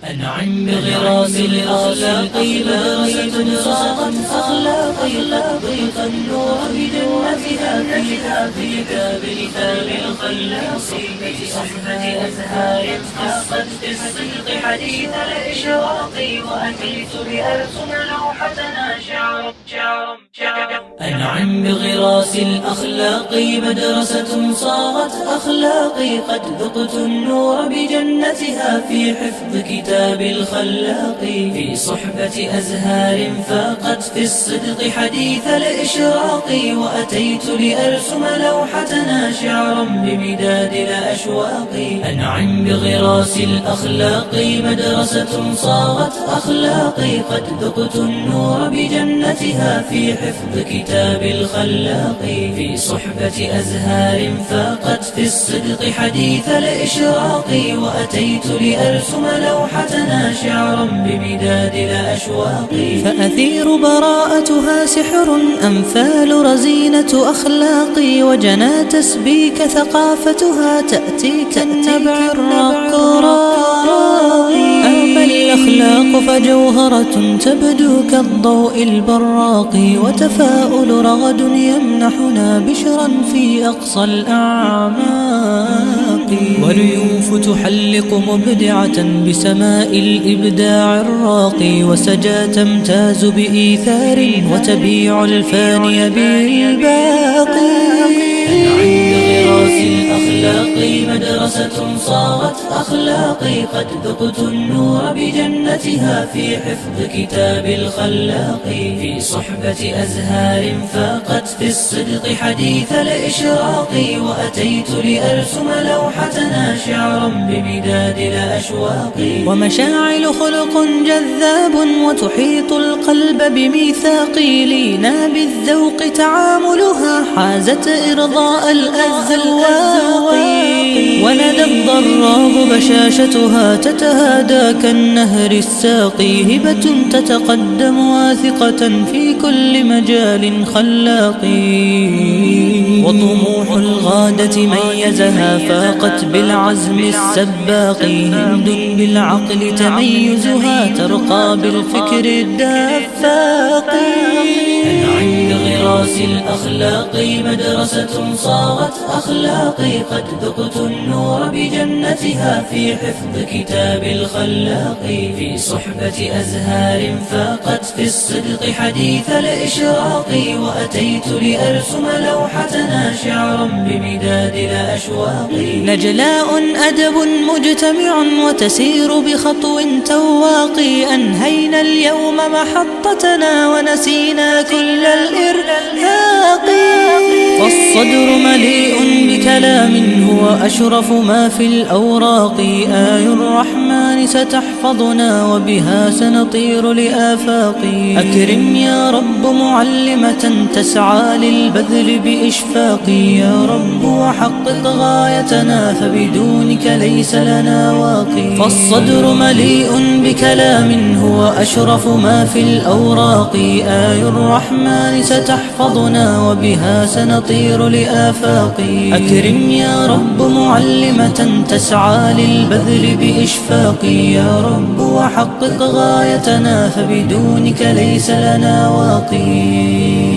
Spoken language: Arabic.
أنعم بغراس الأخلاق مدرسة صاغت أخلاقي تطبيق النور بجنتها في كتاب الخلاق بصحبة أزهار قصت في الصدق حديث الإشراق وأتيت لأرسم لوحتنا شعرا أنعم بغراس الأخلاق مدرسة صاغت أخلاقي قد ذقت النور بجنتها في حفظ كتاب الخلاق في صحبة أزهار فاقت في الصدق حديث الإشراق وأتيت لأرسم لوحتنا شعرا بمداد الأشواق أنعم بغراس الأخلاق مدرسة صاغت أخلاقي قد ذقت النور بجنتها في حفظ كتاب الخلاق في صحبة أزهار فاقت في الصدق حديث الإشراق وأتيت لأرسم لوحتنا شعرا بمداد الأشواق فأثير براءتها سحر أمثال رزينة أخلاقي وجنى تسبيك ثقافتها تأتيك النبع الرقراقي أما الأخلاق فجوهرة تبدو كالضوء البراق وتفاؤل رغد يمنحنا بشرا في أقصى الأعماق وريوف تحلق مبدعة بسماء الإبداع الراقي وسجا تمتاز بإيثار وتبيع الفاني بالباقي الأخلاق مدرسة صاغت أخلاقي قد ذقت النور بجنتها في حفظ كتاب الخلاق في صحبة أزهار فاقت في الصدق حديث الإشراق وأتيت لأرسم لوحتنا شعرا بمداد الأشواق ومشاعل خلق جذاب وتحيط القلب بميثاقي لينا بالذوق تعاملها حازت إرضاء الأذواق ولدى الضراب بشاشتها تتهادى كالنهر الساقي هبة تتقدم واثقة في كل مجال خلاقي وطموح الغادة ميزها فاقت بالعزم السباق هند بالعقل تميزها ترقى بالفكر الدفاق أنعم بغراس الأخلاق مدرسة صاغت أخلاقي قد ذقت النور بجنتها في حفظ كتاب الخلاق في صحبة أزهار فاقت في الصدق حديث الإشراق وأتيت لأرسم لوحتنا شعرا بمداد الأشواق نجلاء أدب مجتمع وتسير بخطو تواقي أنهينا اليوم محطتنا ونسينا كل الإرهاق فالصدر مليء بكلام هو أشرف ما في الأوراق آي الرحمن ستحفظنا وبها سنطير لآفاق أكرم يا رب معلمة تسعى للبذل بإشفاق يا رب وحقق غايتنا فبدونك ليس لنا واقي فالصدر مليء بكلام هو أشرف ما في الأوراق آي الرحمن ستحفظنا وبها سنطير لآفاق أكرم يا رب معلمة تسعى للبذل بإشفاق يا رب وحقق غايتنا فبدونك ليس لنا واقي